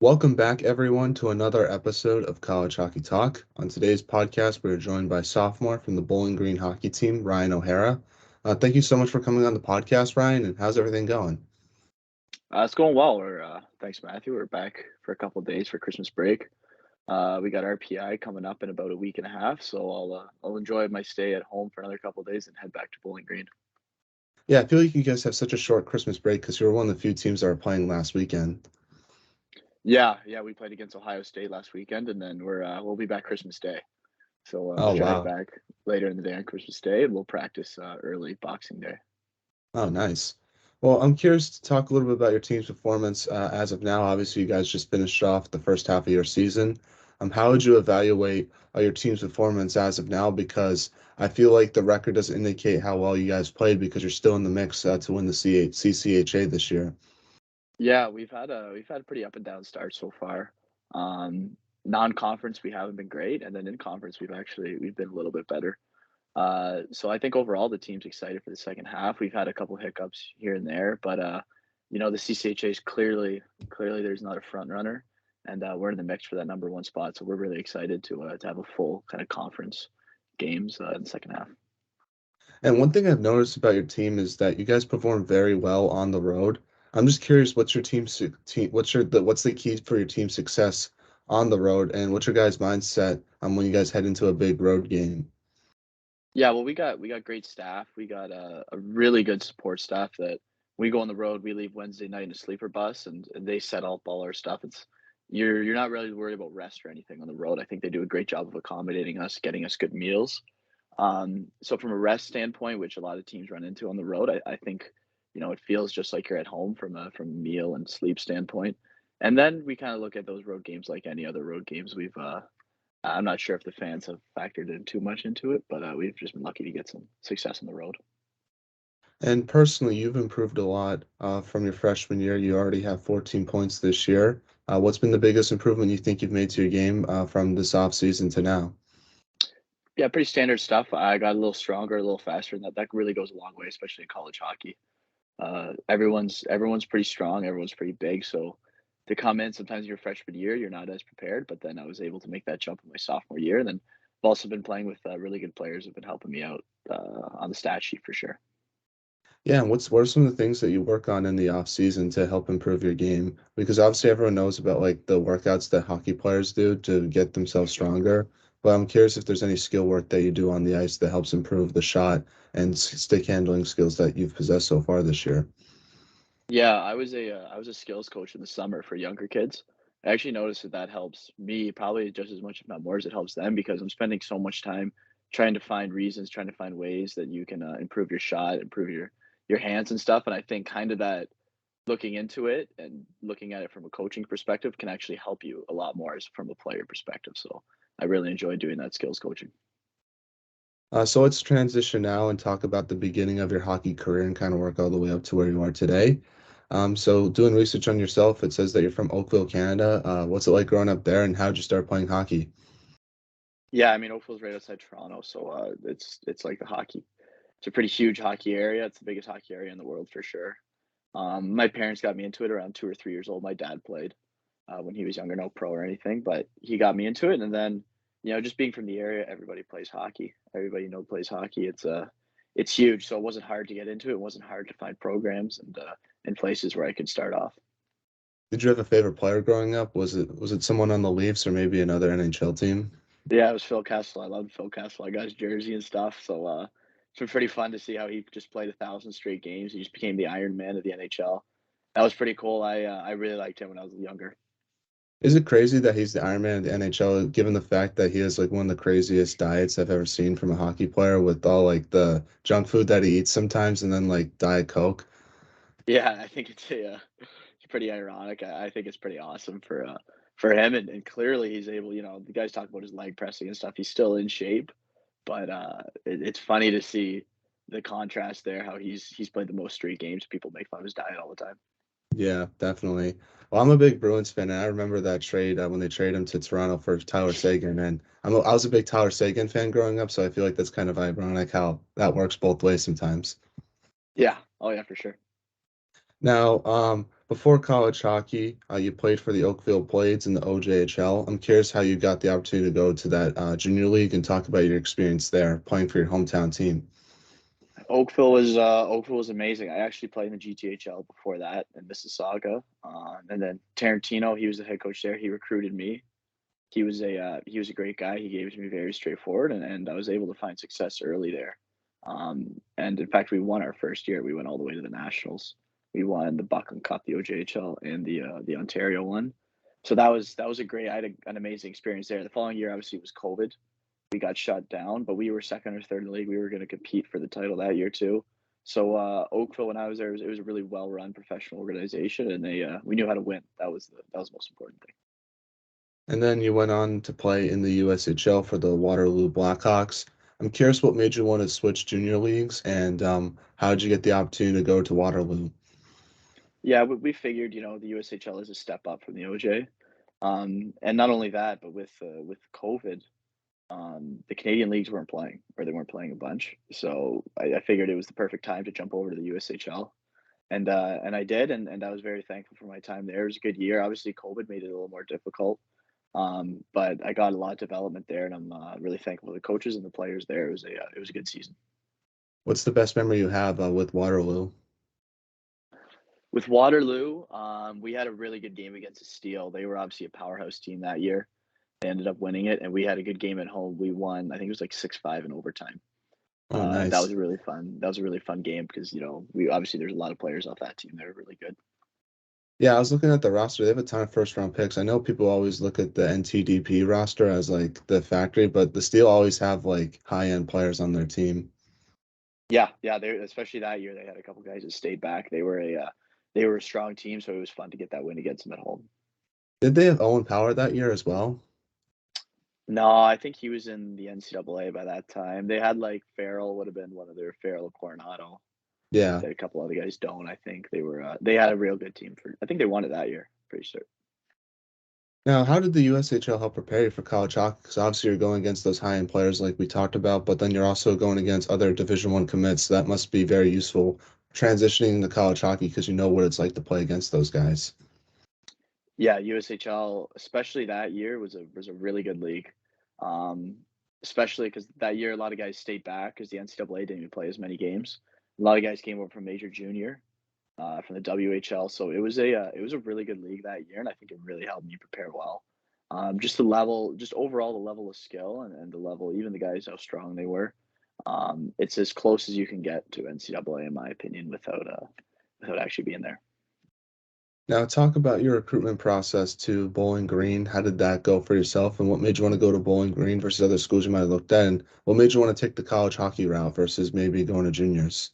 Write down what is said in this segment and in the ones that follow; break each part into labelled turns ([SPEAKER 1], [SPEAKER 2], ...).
[SPEAKER 1] Welcome back, everyone, to another episode of College Hockey Talk. On today's podcast, we are joined by sophomore from the Bowling Green hockey team, Ryan O'Hara. Thank you so much for coming on the podcast, Ryan, and how's everything going?
[SPEAKER 2] It's going well. Thanks, Matthew. We're back for a couple of days for Christmas break. We got RPI coming up in about a week and a half, so I'll enjoy my stay at home for another couple of days and head back to Bowling Green.
[SPEAKER 1] Yeah, I feel like you guys have such a short Christmas break because you were one of the few teams that were playing last weekend.
[SPEAKER 2] Yeah, we played against Ohio State last weekend, and then we'll be back Christmas Day. So
[SPEAKER 1] Oh,
[SPEAKER 2] we'll drive
[SPEAKER 1] wow.
[SPEAKER 2] back later in the day on Christmas Day, and we'll practice early Boxing Day.
[SPEAKER 1] Oh, nice. Well, I'm curious to talk a little bit about your team's performance as of now. Obviously, you guys just finished off the first half of your season. How would you evaluate your team's performance as of now? Because I feel like the record doesn't indicate how well you guys played because you're still in the mix to win the CCHA this year.
[SPEAKER 2] Yeah, we've had a pretty up and down start so far. Non-conference we haven't been great, and then in conference we've been a little bit better. So I think overall the team's excited for the second half. We've had a couple hiccups here and there, but the CCHA is clearly there's not a front runner, and we're in the mix for that number one spot. So we're really excited to have a full kind of conference games in the second half.
[SPEAKER 1] And one thing I've noticed about your team is that you guys perform very well on the road. I'm just curious, what's your what's the key for your team's success on the road, and what's your guys' mindset when you guys head into a big road game?
[SPEAKER 2] Yeah, well, we got great staff. We got a really good support staff that we go on the road. We leave Wednesday night in a sleeper bus, and they set up all our stuff. You're not really worried about rest or anything on the road. I think they do a great job of accommodating us, getting us good meals. So from a rest standpoint, which a lot of teams run into on the road, I think it feels just like you're at home from a meal and sleep standpoint. And then we kind of look at those road games like any other road games. I'm not sure if the fans have factored in too much into it, but we've just been lucky to get some success on the road.
[SPEAKER 1] And personally, you've improved a lot from your freshman year. You already have 14 points this year. What's been the biggest improvement you think you've made to your game from this off season to now?
[SPEAKER 2] Yeah, pretty standard stuff. I got a little stronger, a little faster, and that really goes a long way, especially in college hockey. Everyone's pretty strong, everyone's pretty big, so to come in sometimes your freshman year, you're not as prepared, but then I was able to make that jump in my sophomore year, and then I've also been playing with really good players who've been helping me out on the stat sheet for sure.
[SPEAKER 1] Yeah, and what are some of the things that you work on in the off season to help improve your game? Because obviously everyone knows about like the workouts that hockey players do to get themselves stronger. But I'm curious if there's any skill work that you do on the ice that helps improve the shot and stick handling skills that you've possessed so far this year.
[SPEAKER 2] Yeah, I was a skills coach in the summer for younger kids. I actually noticed that helps me probably just as much, if not more, as it helps them because I'm spending so much time trying to find reasons, trying to find ways that you can improve your shot, improve your hands and stuff. And I think kind of that looking into it and looking at it from a coaching perspective can actually help you a lot more as from a player perspective. So I really enjoy doing that skills coaching.
[SPEAKER 1] So let's transition now and talk about the beginning of your hockey career and kind of work all the way up to where you are today. So doing research on yourself, it says that you're from Oakville, Canada. What's it like growing up there, and how did you start playing hockey?
[SPEAKER 2] Yeah, I mean Oakville's right outside Toronto, so it's like the hockey. It's a pretty huge hockey area. It's the biggest hockey area in the world for sure. My parents got me into it around 2 or 3 years old. My dad played when he was younger, no pro or anything, but he got me into it. And then, just being from the area, everybody plays hockey. Everybody plays hockey. It's huge. So it wasn't hard to get into it. It wasn't hard to find programs and places where I could start off.
[SPEAKER 1] Did you have a favorite player growing up? Was it someone on the Leafs or maybe another NHL team?
[SPEAKER 2] Yeah, it was Phil Kessel. I loved Phil Kessel. I got his jersey and stuff. So it's been pretty fun to see how he just played 1,000 straight games. He just became the Iron Man of the NHL. That was pretty cool. I really liked him when I was younger.
[SPEAKER 1] Is it crazy that he's the Iron Man of the NHL, given the fact that he has like one of the craziest diets I've ever seen from a hockey player with all like the junk food that he eats sometimes and then like Diet Coke?
[SPEAKER 2] Yeah, I think it's pretty ironic. I think it's pretty awesome for him, and clearly he's able. The guys talk about his leg pressing and stuff. He's still in shape, but it's funny to see the contrast there. How he's played the most street games. People make fun of his diet all the time.
[SPEAKER 1] Yeah, definitely. Well, I'm a big Bruins fan, and I remember that trade when they traded him to Toronto for Tyler Seguin, and I was a big Tyler Seguin fan growing up, so I feel like that's kind of ironic how that works both ways sometimes.
[SPEAKER 2] Yeah. Oh yeah, for sure.
[SPEAKER 1] Now, before college hockey, you played for the Oakville Blades in the OJHL. I'm curious how you got the opportunity to go to that junior league and talk about your experience there playing for your hometown team.
[SPEAKER 2] Oakville was amazing. I actually played in the GTHL before that in Mississauga, and then Tarantino, he was the head coach there. He recruited me. He was a great guy. He gave it to me very straightforward, and I was able to find success early there. And in fact, we won our first year. We went all the way to the nationals. We won the Buckland Cup, the OJHL, and the Ontario one. So that was a great. I had an amazing experience there. The following year, obviously, it was COVID. We got shut down, but we were second or third in the league. We were going to compete for the title that year too. So Oakville, when I was there, it was a really well-run professional organization, and we knew how to win. That was the most important thing.
[SPEAKER 1] And then you went on to play in the USHL for the Waterloo Blackhawks. I'm curious what made you want to switch junior leagues and how did you get the opportunity to go to Waterloo?
[SPEAKER 2] Yeah, we figured, the USHL is a step up from the OJ. And not only that, but with COVID, the Canadian leagues weren't playing, or they weren't playing a bunch. So I figured it was the perfect time to jump over to the USHL, and I did, and I was very thankful for my time there. It was a good year. Obviously, COVID made it a little more difficult, but I got a lot of development there, and I'm really thankful for the coaches and the players there. It was a good season.
[SPEAKER 1] What's the best memory you have with Waterloo?
[SPEAKER 2] With Waterloo, we had a really good game against the Steel. They were obviously a powerhouse team that year. They ended up winning it, and we had a good game at home. We won. I think it was like 6-5 in overtime.
[SPEAKER 1] Oh,
[SPEAKER 2] That
[SPEAKER 1] nice.
[SPEAKER 2] was a really fun. That was a really fun game because we obviously there's a lot of players off that team that are really good.
[SPEAKER 1] Yeah, I was looking at the roster. They have a ton of first round picks. I know people always look at the NTDP roster as like the factory, but the Steel always have like high end players on their team.
[SPEAKER 2] Yeah, yeah. They especially that year they had a couple guys that stayed back. They were a strong team, so it was fun to get that win against them at home.
[SPEAKER 1] Did they have Owen Power that year as well?
[SPEAKER 2] No, I think he was in the NCAA by that time. They had like Farrell would have been one of their Farrell Coronado.
[SPEAKER 1] Yeah.
[SPEAKER 2] They had a couple other guys don't. I think they had a real good team for. I think they won it that year. Pretty sure.
[SPEAKER 1] Now, how did the USHL help prepare you for college hockey? Because obviously you're going against those high end players like we talked about, but then you're also going against other Division One commits. So that must be very useful transitioning to college hockey because you know what it's like to play against those guys.
[SPEAKER 2] Yeah, USHL, especially that year, was a really good league. Um, Especially because that year a lot of guys stayed back because the NCAA didn't even play as many games. A lot of guys came over from Major Junior, from the WHL, so it was a really good league that year, and I think it really helped me prepare well. Just overall the level of skill and the level, even the guys how strong they were. It's as close as you can get to NCAA in my opinion without actually being there.
[SPEAKER 1] Now, talk about your recruitment process to Bowling Green. How did that go for yourself, and what made you want to go to Bowling Green versus other schools you might have looked at, and what made you want to take the college hockey route versus maybe going to juniors?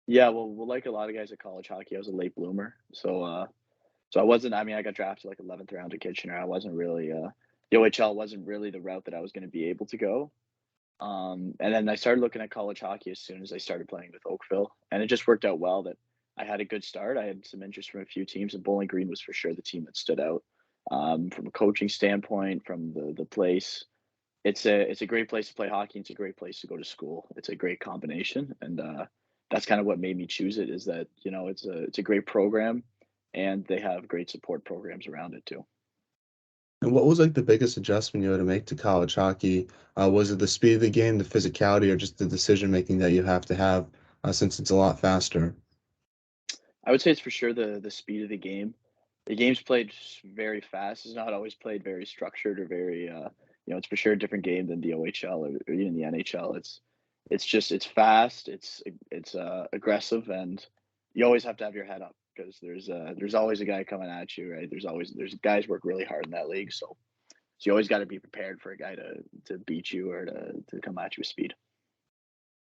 [SPEAKER 2] Yeah, well, like a lot of guys at college hockey, I was a late bloomer. So I wasn't. I mean, I got drafted like 11th round to Kitchener. I wasn't really. The OHL wasn't really the route that I was going to be able to go. And then I started looking at college hockey as soon as I started playing with Oakville, and it just worked out well that I had a good start. I had some interest from a few teams, and Bowling Green was for sure the team that stood out from a coaching standpoint, from the place. It's a great place to play hockey. It's a great place to go to school. It's a great combination, and that's kind of what made me choose it. Is that it's a great program, and they have great support programs around it too.
[SPEAKER 1] And what was like the biggest adjustment you had to make to college hockey? Was it the speed of the game, the physicality, or just the decision making that you have to have since it's a lot faster?
[SPEAKER 2] I would say it's for sure the speed of the game. The game's played very fast. It's not always played very structured or very it's for sure a different game than the OHL or even the NHL. It's fast. It's aggressive, and you always have to have your head up because there's always a guy coming at you, right? There's guys work really hard in that league, so you always got to be prepared for a guy to beat you or to come at you with speed.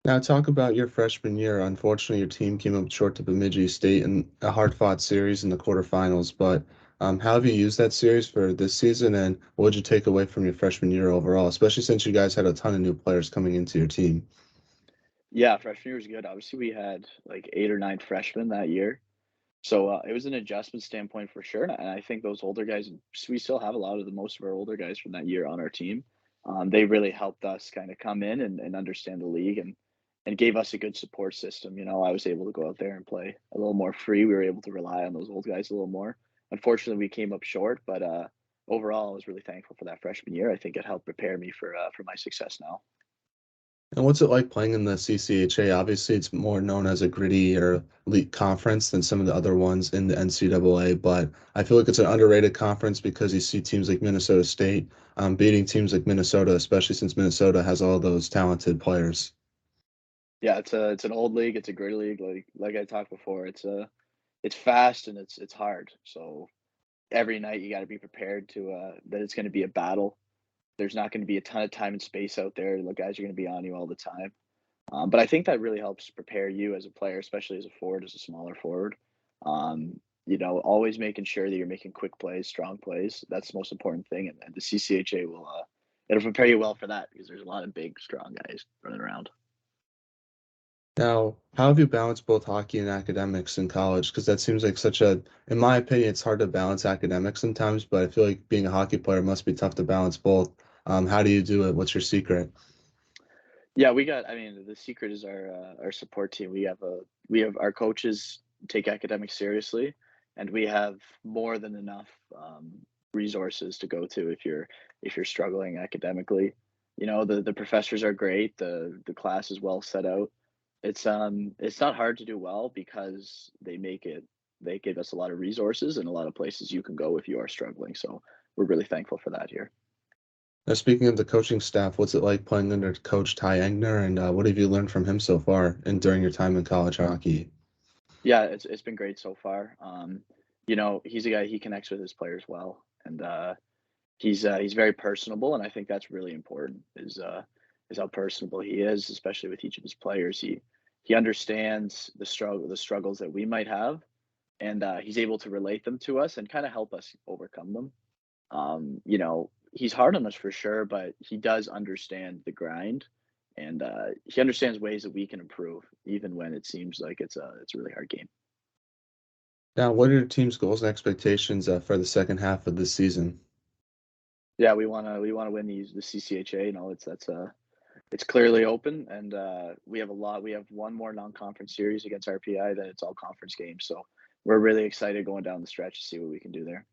[SPEAKER 1] Now, talk about your freshman year. Unfortunately, your team came up short to Bemidji State in a hard-fought series in the quarterfinals. But how have you used that series for this season, and what would you take away from your freshman year overall, especially since you guys had a ton of new players coming into your team?
[SPEAKER 2] Yeah, freshman year was good. Obviously, we had like 8 or 9 freshmen that year. So it was an adjustment standpoint for sure, and I think those older guys. We still have a lot of the most of our older guys from that year on our team. They really helped us kind of come in and understand the league and gave us a good support system. I was able to go out there and play a little more free. We were able to rely on those old guys a little more. Unfortunately, we came up short, but overall, I was really thankful for that freshman year. I think it helped prepare me for my success now.
[SPEAKER 1] And what's it like playing in the CCHA? Obviously, it's more known as a gritty or elite conference than some of the other ones in the NCAA, but I feel like it's an underrated conference because you see teams like Minnesota State beating teams like Minnesota, especially since Minnesota has all those talented players.
[SPEAKER 2] Yeah, it's an old league. It's a gritty league. Like I talked before, it's fast and it's hard. So every night you got to be prepared to that it's going to be a battle. There's not going to be a ton of time and space out there. The guys are going to be on you all the time. But I think that really helps prepare you as a player, especially as a forward, as a smaller forward. Always making sure that you're making quick plays, strong plays. That's the most important thing, and the CCHA will it'll prepare you well for that because there's a lot of big, strong guys running around.
[SPEAKER 1] Now, how have you balanced both hockey and academics in college? Because that seems like in my opinion, it's hard to balance academics sometimes, but I feel like being a hockey player must be tough to balance both. How do you do it? What's your secret?
[SPEAKER 2] Yeah, we got. I mean, the secret is our support team. We have our coaches take academics seriously, and we have more than enough resources to go to if you're struggling academically. The professors are great. The class is well set out. It's not hard to do well because they give us a lot of resources and a lot of places you can go if you are struggling. So we're really thankful for that here.
[SPEAKER 1] Now, speaking of the coaching staff, what's it like playing under Coach Ty Egner, and what have you learned from him so far and during your time in college hockey?
[SPEAKER 2] Yeah, it's been great so far. He's a guy, he connects with his players well, and he's very personable, and I think that's really important. Is how personable he is, especially with each of his players. He understands the struggles that we might have, and he's able to relate them to us and kind of help us overcome them. He's hard on us for sure, but he does understand the grind, and he understands ways that we can improve, even when it seems like it's a really hard game.
[SPEAKER 1] Now, what are your team's goals and expectations for the second half of this season?
[SPEAKER 2] Yeah, we wanna win the CCHA. It's clearly open, and we have a lot. We have one more non-conference series against RPI, then it's all conference games. So we're really excited going down the stretch to see what we can do there.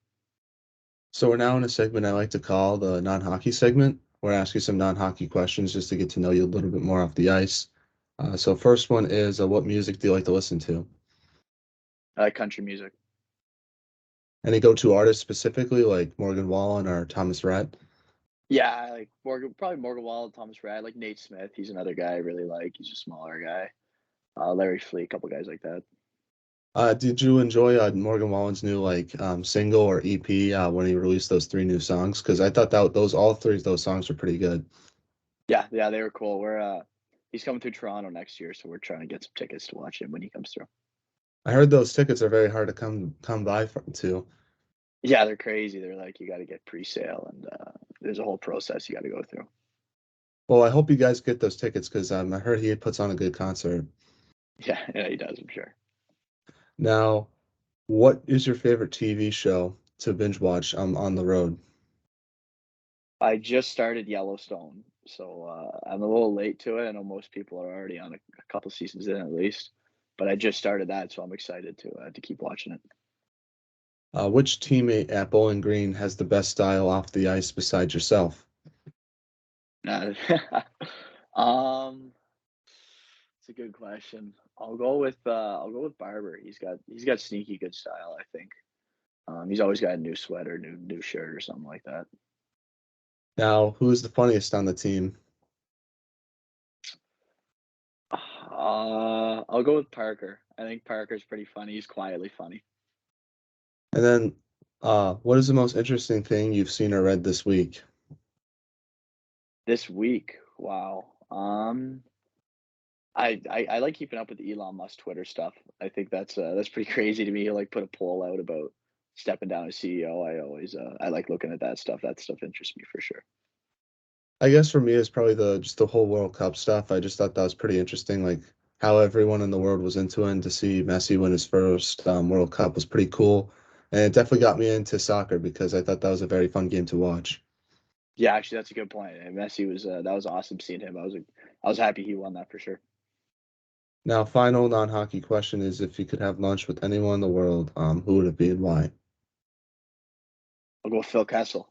[SPEAKER 1] So we're now in a segment I like to call the non-hockey segment, where I ask you some non-hockey questions just to get to know you a little bit more off the ice. So first one is, what music do you like to listen to?
[SPEAKER 2] Country music.
[SPEAKER 1] Any go-to artists specifically, like Morgan Wallen or Thomas Rhett?
[SPEAKER 2] Yeah, I like probably Morgan Wall, Thomas Rad, like Nate Smith. He's another guy I really like. He's a smaller guy. Larry Fleet, a couple guys like that.
[SPEAKER 1] Did you enjoy Morgan Wallen's new single or EP when he released those three new songs? Because I thought that those all three of those songs were pretty good.
[SPEAKER 2] Yeah, yeah, they were cool. He's coming through Toronto next year, so we're trying to get some tickets to watch him when he comes through.
[SPEAKER 1] I heard those tickets are very hard to come by to.
[SPEAKER 2] Yeah, they're crazy. They're like you got to get pre-sale, and there's a whole process you got to go through.
[SPEAKER 1] Well, I hope you guys get those tickets because I heard he puts on a good concert.
[SPEAKER 2] Yeah, yeah, he does. I'm sure.
[SPEAKER 1] Now, what is your favorite TV show to binge watch on the road?
[SPEAKER 2] I just started Yellowstone, so I'm a little late to it. I know most people are already on a couple seasons in at least, but I just started that, so I'm excited to keep watching it.
[SPEAKER 1] Which teammate at Bowling Green has the best style off the ice besides yourself?
[SPEAKER 2] Uh, um, it's a good question. I'll go with Barber. He's got sneaky good style, I think. He's always got a new sweater, new shirt or something like that.
[SPEAKER 1] Now, who is the funniest on the team?
[SPEAKER 2] I'll go with Parker. I think Parker's pretty funny. He's quietly funny.
[SPEAKER 1] And then, what is the most interesting thing you've seen or read this week?
[SPEAKER 2] This week, wow. I like keeping up with Elon Musk Twitter stuff. I think that's pretty crazy to me. He'll like put a poll out about stepping down as CEO. I like looking at that stuff. That stuff interests me for sure.
[SPEAKER 1] I guess for me, it's probably the just the whole World Cup stuff. I just thought that was pretty interesting, like how everyone in the world was into it, and to see Messi win his first World Cup was pretty cool. And it definitely got me into soccer because I thought that was a very fun game to watch.
[SPEAKER 2] Yeah, actually, that's a good point. And Messi was that was awesome seeing him. I was happy he won that for sure.
[SPEAKER 1] Now, final non-hockey question is if you could have lunch with anyone in the world, who would it be and why?
[SPEAKER 2] I'll go with Phil Kessel.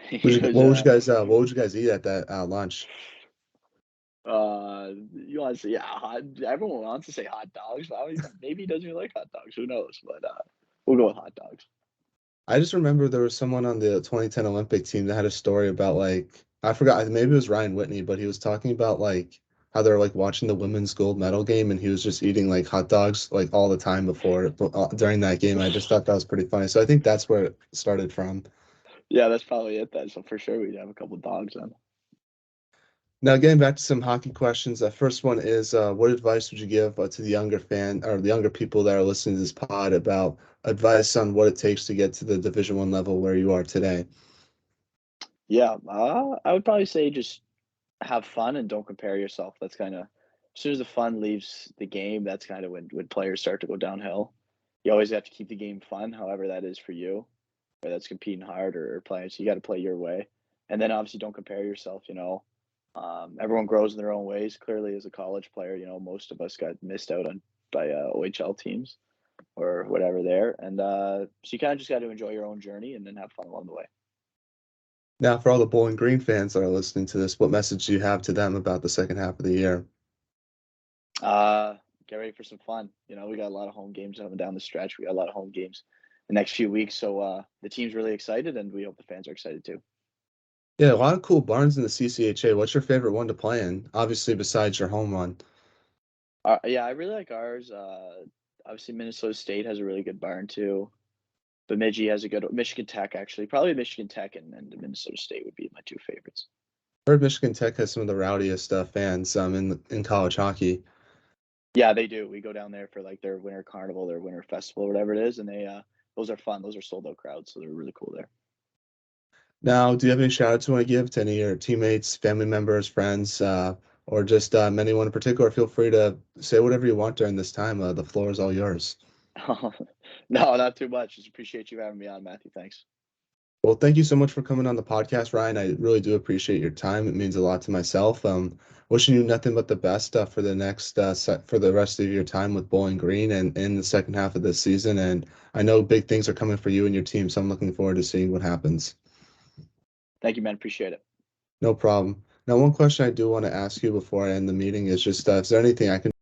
[SPEAKER 2] He
[SPEAKER 1] Would you,
[SPEAKER 2] was
[SPEAKER 1] what would you guys eat at that lunch?
[SPEAKER 2] you want to say yeah, everyone wants to say hot dogs, but I don't even, maybe he doesn't even like hot dogs. Who knows? But we'll go with hot dogs.
[SPEAKER 1] I just remember there was someone on the 2010 Olympic team that had a story about like I forgot, maybe it was Ryan Whitney, but he was talking about like how they're like watching the women's gold medal game and he was just eating like hot dogs like all the time before during that game. I just thought that was pretty funny. So I think that's where it started from.
[SPEAKER 2] Yeah, that's probably it then. So for sure we'd have a couple dogs then.
[SPEAKER 1] Now, getting back to some hockey questions. The first one is, what advice would you give to the younger fan or the younger people that are listening to this pod about advice on what it takes to get to the Division One level where you are today?
[SPEAKER 2] Yeah, I would probably say just have fun and don't compare yourself. That's kind of as soon as the fun leaves the game, that's kind of when players start to go downhill. You always have to keep the game fun, however that is for you, whether that's competing hard or playing. So you got to play your way, and then obviously don't compare yourself. Everyone grows in their own ways. Clearly, as a college player, most of us got missed out on by OHL teams or whatever there, and so you kind of just got to enjoy your own journey and then have fun along the way.
[SPEAKER 1] Now, for all the Bowling Green fans that are listening to this, what message do you have to them about the second half of the year?
[SPEAKER 2] Uh, get ready for some fun. We got a lot of home games coming down the stretch. We got a lot of home games the next few weeks. So the team's really excited, and we hope the fans are excited too.
[SPEAKER 1] Yeah, a lot of cool barns in the CCHA. What's your favorite one to play in? Obviously, besides your home one.
[SPEAKER 2] Yeah, I really like ours. Obviously, Minnesota State has a really good barn too. Bemidji has a good Michigan Tech actually. Probably Michigan Tech and Minnesota State would be my two favorites.
[SPEAKER 1] I heard Michigan Tech has some of the rowdiest fans in college hockey.
[SPEAKER 2] Yeah, they do. We go down there for like their winter carnival, their winter festival, whatever it is, and they those are fun. Those are sold out crowds, so they're really cool there.
[SPEAKER 1] Now, do you have any shout outs you want to give to any of your teammates, family members, friends, or just anyone in particular? Feel free to say whatever you want during this time. The floor is all yours.
[SPEAKER 2] No, not too much. Just appreciate you having me on, Matthew. Thanks.
[SPEAKER 1] Well, thank you so much for coming on the podcast, Ryan. I really do appreciate your time. It means a lot to myself. Wishing you nothing but the best for the next for the rest of your time with Bowling Green and in the second half of this season. And I know big things are coming for you and your team, so I'm looking forward to seeing what happens.
[SPEAKER 2] Thank you, man. Appreciate it.
[SPEAKER 1] No problem. Now, one question I do want to ask you before I end the meeting is just, is there anything I can